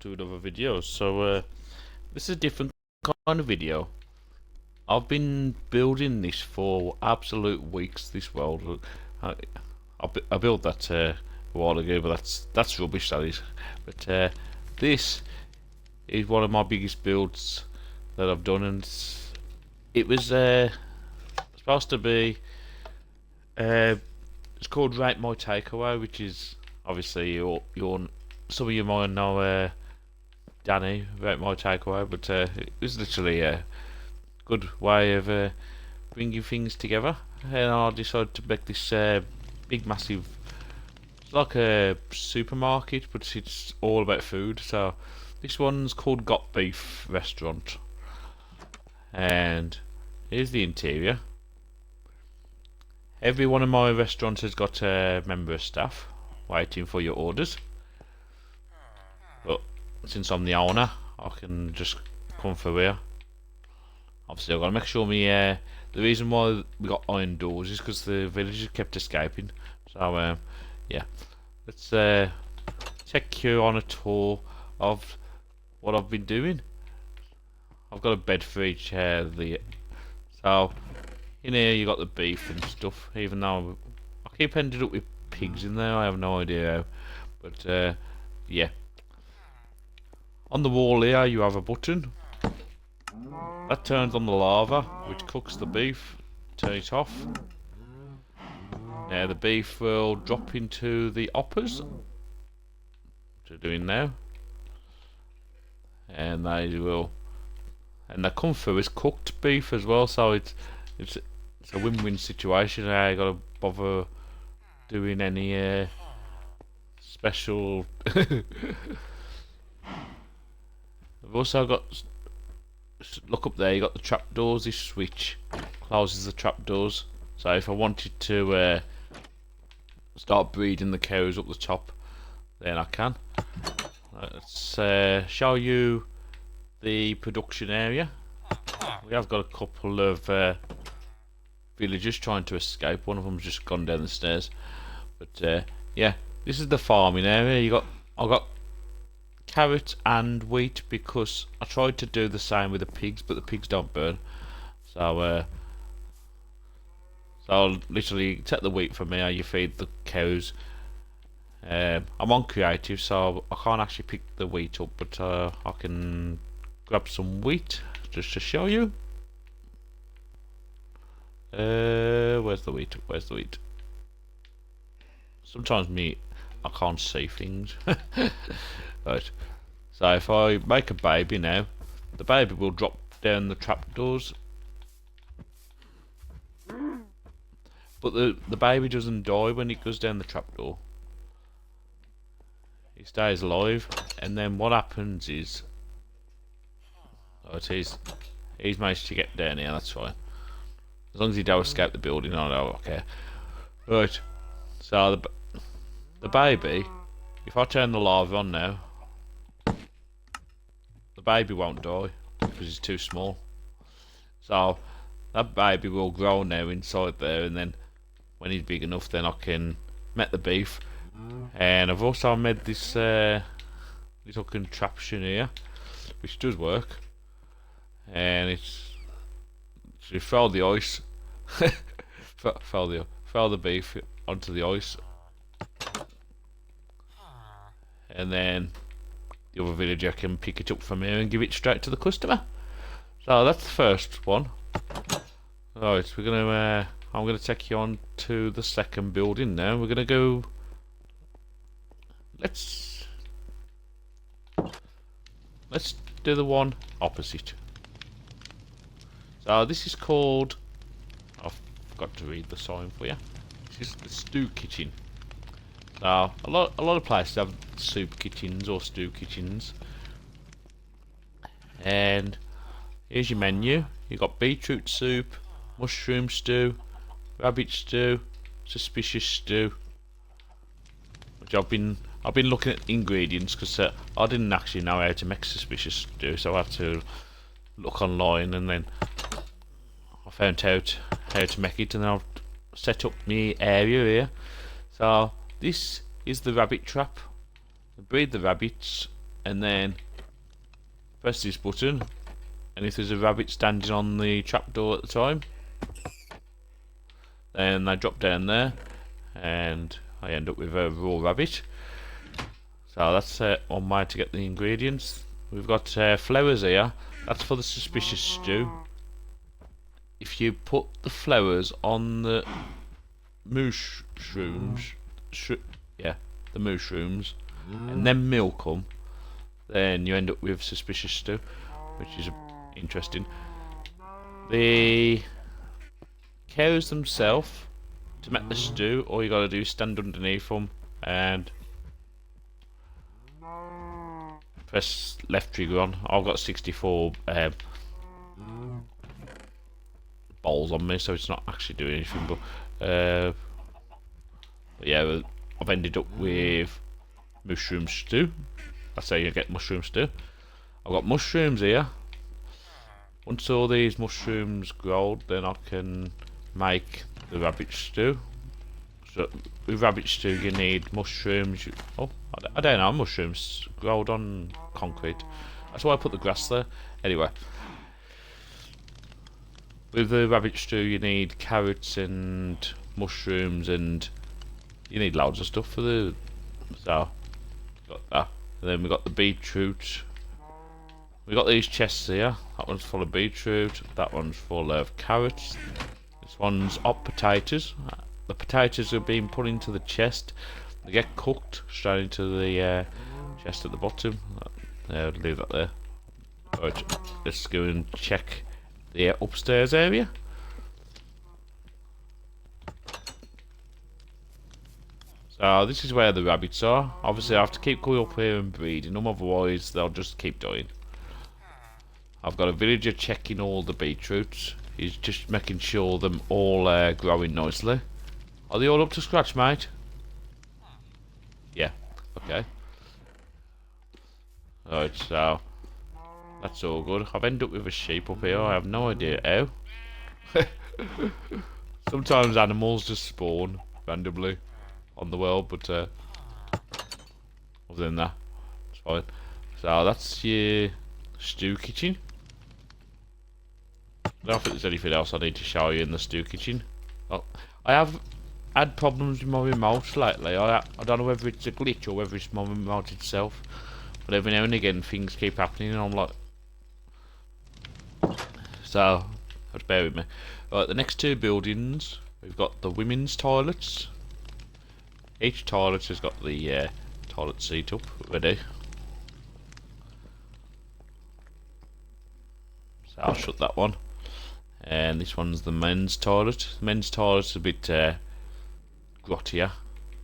to another video. This is a different kind of video. I've been building this for absolute weeks. This world, I, I built that a while ago, but that's rubbish. That is. But this is one of my biggest builds that I've done, and it was supposed to be. It's called Rate My Takeaway, which is obviously your some of you might know Danny Rate My Takeaway, but it was literally a good way of bringing things together. And I decided to make this big, massive. It's like a supermarket, but it's all about food. So this one's called Got Beef Restaurant, and here's the interior. Every one of my restaurants has got a member of staff waiting for your orders. But since I'm the owner, I can just come through here. Obviously, I've got to make sure the reason why we got iron doors is because the villagers kept escaping. So, yeah. Let's take you on a tour of what I've been doing. I've got a bed for each so in here you got the beef and stuff, even though I keep ending up with pigs in there. I have no idea how. But yeah. On the wall here you have a button. That turns on the lava, which cooks the beef. Turn it off. Now the beef will drop into the hoppers, which they're doing now. And they come through as cooked beef as well, so it's a win-win situation. I ain't gotta bother doing any special. I've also got, look up there, you got the trapdoors. This switch closes the trapdoors, so if I wanted to start breeding the cows up the top, then I can. Let's show you the production area. We have got a couple of villagers trying to escape. One of them's just gone down the stairs. But yeah, this is the farming area. I got carrot and wheat because I tried to do the same with the pigs, but the pigs don't burn. So I'll literally take the wheat from here. You feed the cows. I'm on creative, so I can't actually pick the wheat up, but I can grab some wheat just to show you. Where's the wheat? Where's the wheat? Sometimes I can't see things. Right. So if I make a baby now, the baby will drop down the trapdoors. But the baby doesn't die when it goes down the trapdoor. He stays alive, and then what happens is, he's managed to get down here. That's fine. As long as he don't escape the building, I don't care. Right. So the baby, if I turn the lava on now, the baby won't die because he's too small. So that baby will grow now inside there, and then when he's big enough, then I can make the beef. And I've also made this little contraption here, which does work. And it's you throw the ice, throw the beef onto the ice, and then the other villager can pick it up from here and give it straight to the customer. So that's the first one. Right, I'm gonna take you on to the second building now. We're gonna go. Let's do the one opposite. So this is called. I forgot to read the sign for you. This is the stew kitchen. So a lot of places have soup kitchens or stew kitchens. And here's your menu. You got beetroot soup, mushroom stew, rabbit stew, suspicious stew. Which I've been looking at ingredients because I didn't actually know how to make suspicious stew, so I had to look online, and then I found out how to make it, and then I've set up my area here. So this is the rabbit trap. I breed the rabbits, and then press this button, and if there's a rabbit standing on the trapdoor at the time, then they drop down there, and I end up with a raw rabbit. So that's one way to get the ingredients. We've got flowers here. That's for the suspicious stew. If you put the flowers on the mushrooms, the mushrooms, and then milk them, then you end up with suspicious stew, which is interesting. The cows themselves, to make the stew, all you gotta do is stand underneath them and press left trigger on. I've got 64 bowls on me, so it's not actually doing anything, but yeah, I've ended up with mushroom stew. That's how you get mushroom stew. I've got mushrooms here. Once all these mushrooms grow, then I can make the rabbit stew. So with rabbit stew you need mushrooms. I don't know, mushrooms growed on concrete. That's why I put the grass there. Anyway, with the rabbit stew you need carrots and mushrooms, and you need loads of stuff for the. So got that. And then we got the beetroot. We got these chests here. That one's full of beetroot. That one's full of carrots. This one's hot potatoes. The potatoes are being put into the chest. They get cooked straight into the chest at the bottom. I'll leave that there. Right, let's go and check the upstairs area. So this is where the rabbits are. Obviously I have to keep going up here and breeding them, otherwise they'll just keep dying. I've got a villager checking all the beetroots. He's just making sure them all growing nicely. Are they all up to scratch, mate? Yeah, okay. Right, so that's all good. I've ended up with a sheep up here. I have no idea how. Sometimes animals just spawn randomly on the world, but other than that, it's fine. So that's your stew kitchen. I don't think there's anything else I need to show you in the stew kitchen. Oh, I have had problems with my remote lately. I don't know whether it's a glitch or whether it's my remote itself, but every now and again things keep happening and I'm like, so just bear with me. Right, the next two buildings, we've got the women's toilets. Each toilet has got the toilet seat up ready. So I'll shut that one. And this one's the men's toilet. The men's toilet's a bit grottier,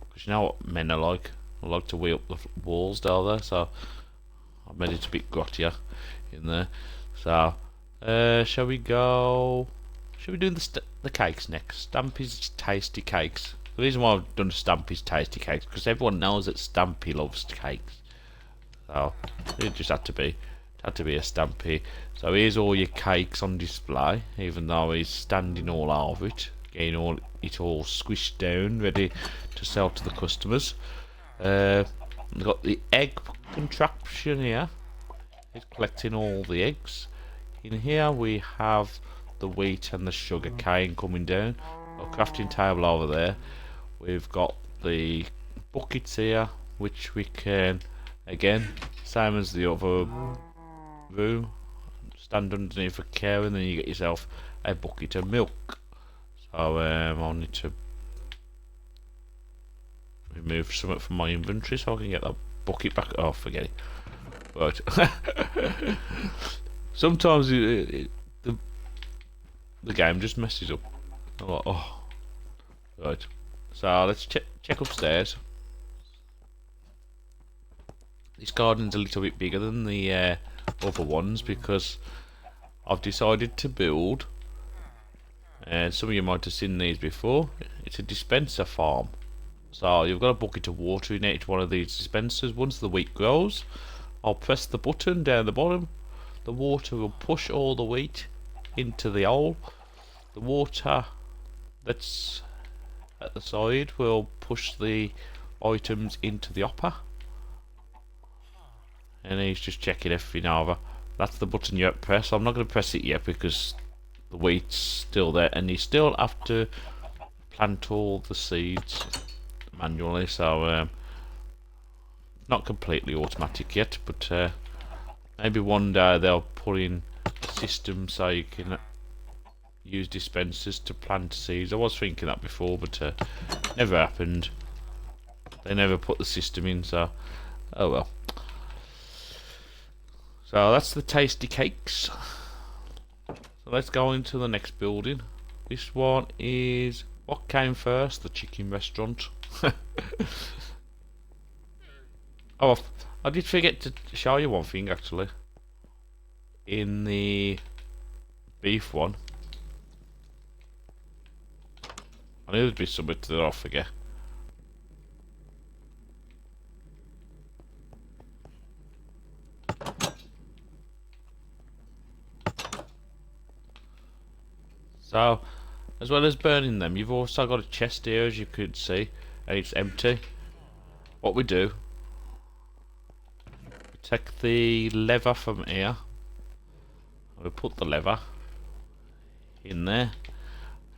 because you know what men are like. I like to wheel up the walls down there, so I made it a bit grottier in there. So shall we go? Shall we do the cakes next? Stampy's tasty cakes. The reason why I've done Stampy's tasty cakes because everyone knows that Stampy loves cakes. So it just had to be a Stampy. So here's all your cakes on display, even though he's standing all over it, getting it all squished down, ready to sell to the customers. We've got the egg contraption here. It's collecting all the eggs. In here we have the wheat and the sugar cane coming down. A crafting table over there. We've got the buckets here, which we can, again, same as the other room, stand underneath a cow and then you get yourself a bucket of milk. So I'll need to remove something from my inventory so I can get that bucket back. Oh, forget it. Right. Sometimes the game just messes up. I'm like, oh. Right. So let's check upstairs. This garden's a little bit bigger than the other ones because I've decided to build, and some of you might have seen these before, it's a dispenser farm. So you've got a bucket of water in each one of these dispensers. Once the wheat grows, I'll press the button down the bottom, the water will push all the wheat into the hole. The water that's at the side will push the items into the hopper, and he's just checking everything over. That's the button you have to press. I'm not going to press it yet because the wheat's still there, and you still have to plant all the seeds manually, so not completely automatic yet, but maybe one day they'll put in a system so you can use dispensers to plant seeds. I was thinking that before, but never happened. They never put the system in, so oh well. So that's the tasty cakes. So let's go into the next building. This one is, what came first? The chicken restaurant. Oh, I did forget to show you one thing actually. In the beef one, I knew there'd be something that I forget. So, as well as burning them, you've also got a chest here, as you could see, and it's empty. What we do, we take the lever from here, we put the lever in there,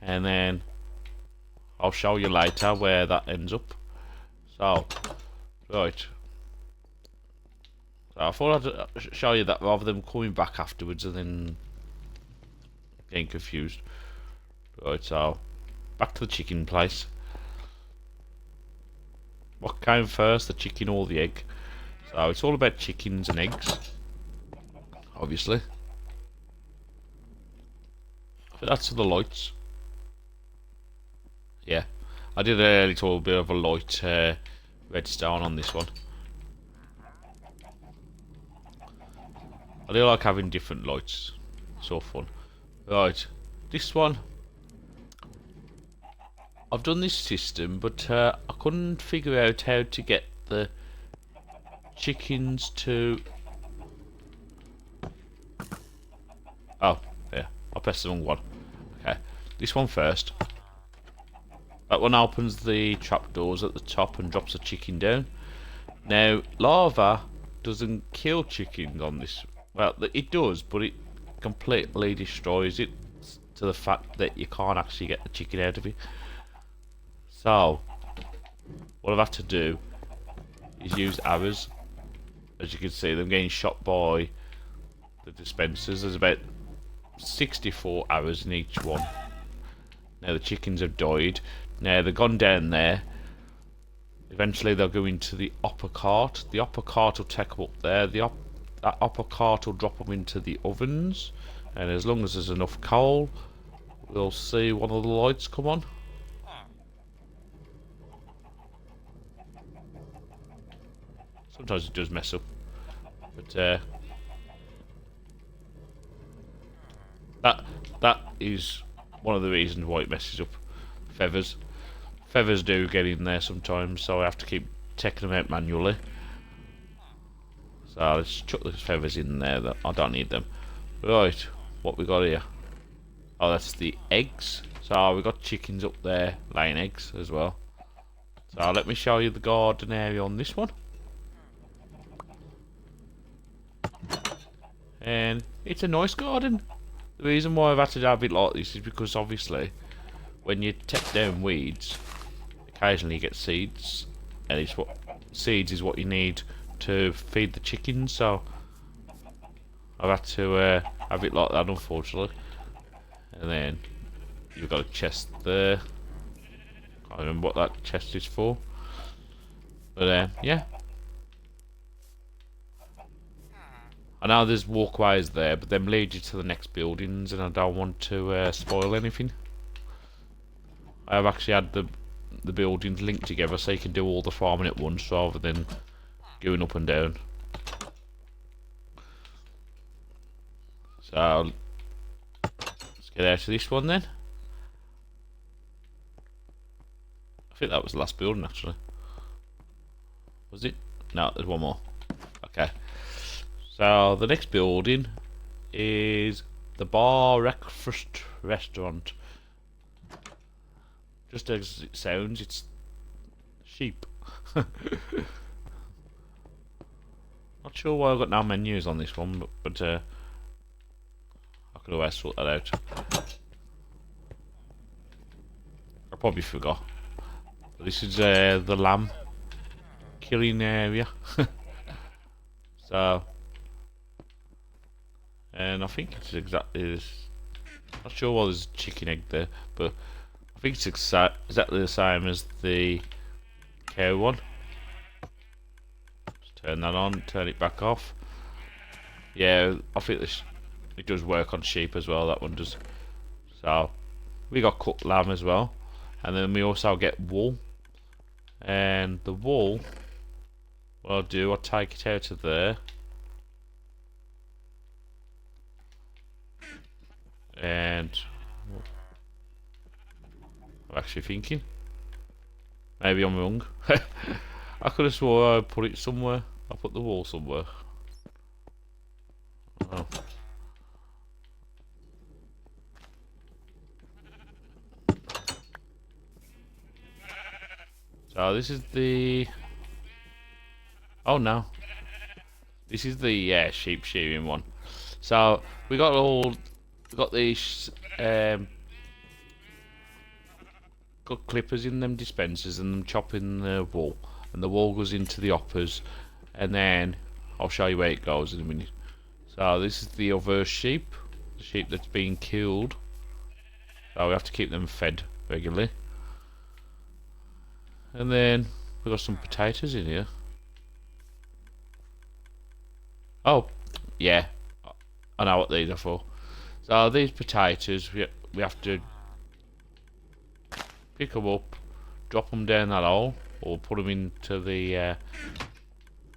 and then I'll show you later where that ends up. So, right. So I thought I'd show you that rather than coming back afterwards and then getting confused. Right, so back to the chicken place. What came first, the chicken or the egg? So it's all about chickens and eggs, obviously. But that's for the lights. Yeah, I did a little bit of a light redstone on this one. I do like having different lights. So fun. Right, this one. I've done this system, but I couldn't figure out how to get the chickens to... Oh, yeah, I pressed the wrong one. Okay, this one first. That one opens the trapdoors at the top and drops a chicken down. Now, lava doesn't kill chickens on this. Well, it does, but it completely destroys it to the fact that you can't actually get the chicken out of it. So, what I've had to do is use arrows. As you can see, them getting shot by the dispensers. There's about 64 arrows in each one. Now the chickens have died. Now they've gone down there. Eventually they'll go into the upper cart. The upper cart will take them up there. That upper cart will drop them into the ovens. And as long as there's enough coal, we'll see one of the lights come on. Sometimes it does mess up, but that is one of the reasons why it messes up. Feathers do get in there sometimes, so I have to keep taking them out manually. So let's chuck the feathers in there. That I don't need them. Right, what we got here? Oh, that's the eggs. So we got chickens up there laying eggs as well. So let me show you the garden area on this one. And it's a nice garden. The reason why I've had to have it like this is because obviously when you take down weeds, occasionally you get seeds, and seeds is what you need to feed the chickens. So I've had to have it like that, unfortunately. And then you've got a chest there. Can't remember what that chest is for, but yeah. I know there's walkways there, but them lead you to the next buildings, and I don't want to spoil anything. I have actually had the buildings linked together so you can do all the farming at once rather than going up and down. So let's get out of this one then. I think that was the last building actually. Was it? No, there's one more. Okay. So the next building is the bar breakfast restaurant. Just as it sounds, it's sheep. Not sure why I've got no menus on this one, but I could always sort that out. I probably forgot. But this is the lamb killing area. So, and I think it's exactly this. Not sure why there's a chicken egg there, but I think it's exactly the same as the cow one. Just turn that on, turn it back off. Yeah, I think it does work on sheep as well, that one does. So, we got cooked lamb as well. And then we also get wool. And the wool, what I'll do, I'll take it out of there. And I'm actually thinking, maybe I'm wrong. I could have swore I put it somewhere. I put the wool somewhere. Oh. So this is the. Oh no. This is the sheep shearing one. So we got these got clippers in them dispensers and them chopping the wool, and the wool goes into the hoppers, and then I'll show you where it goes in a minute. So this is the other sheep, the sheep that's been killed. So we have to keep them fed regularly. And then we've got some potatoes in here. Oh, yeah, I know what these are for. So these potatoes, we have to pick them up, drop them down that hole, or put them into the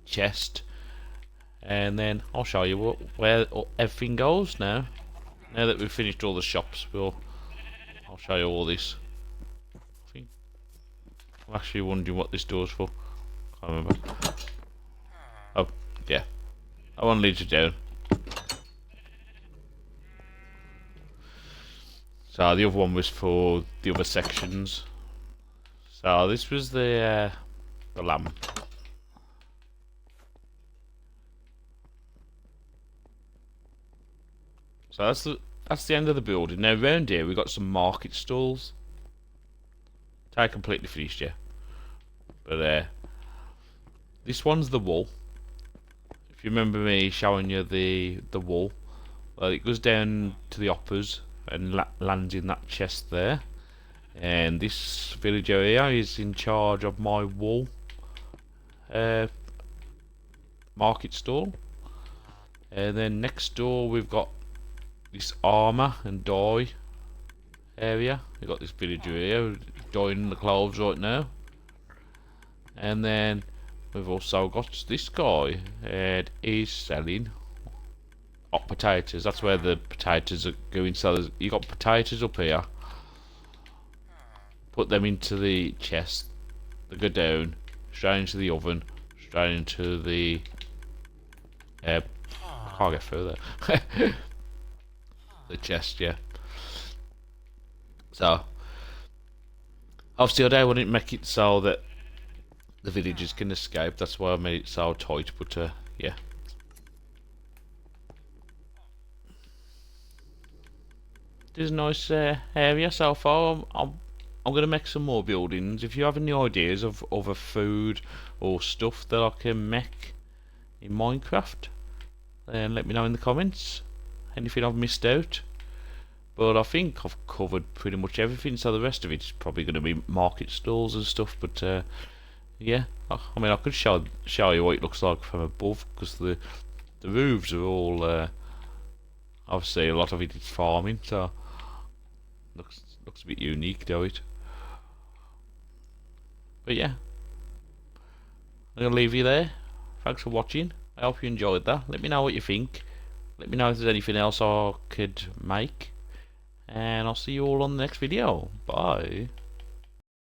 chest, and then I'll show you where everything goes now. Now that we've finished all the shops, I'll show you all this. I think I'm actually wondering what this door's for. Can't remember. Oh, yeah. I want to lead you down. So the other one was for the other sections. So this was the lamb. So that's the end of the building. Now round here we've got some market stalls. I completely finished, yeah. But this one's the wool. If you remember me showing you the wool, well, it goes down to the hoppers and lands in that chest there. And this villager here is in charge of my wool market stall. And then next door we've got this armour and dye area. We've got this villager here dyeing the clothes right now. And then we've also got this guy, and he's selling hot potatoes. That's where the potatoes are going. So you got potatoes up here. Put them into the chest. They go down, straight into the oven, straight into the. I can't get through there. The chest, yeah. So obviously, I don't want to make it so that the villagers can escape. That's why I made it so tight. But yeah. There's a nice area so far. I'm going to make some more buildings. If you have any ideas of other food or stuff that I can make in Minecraft, then let me know in the comments. Anything I've missed out. But I think I've covered pretty much everything, so the rest of it's probably going to be market stalls and stuff. But yeah, I mean I could show you what it looks like from above, because the roofs are all obviously a lot of it is farming, so looks a bit unique, don't it? But yeah, I'm gonna leave you there. Thanks for watching. I hope you enjoyed that. Let me know what you think. Let me know if there's anything else I could make, and I'll see you all on the next video. Bye.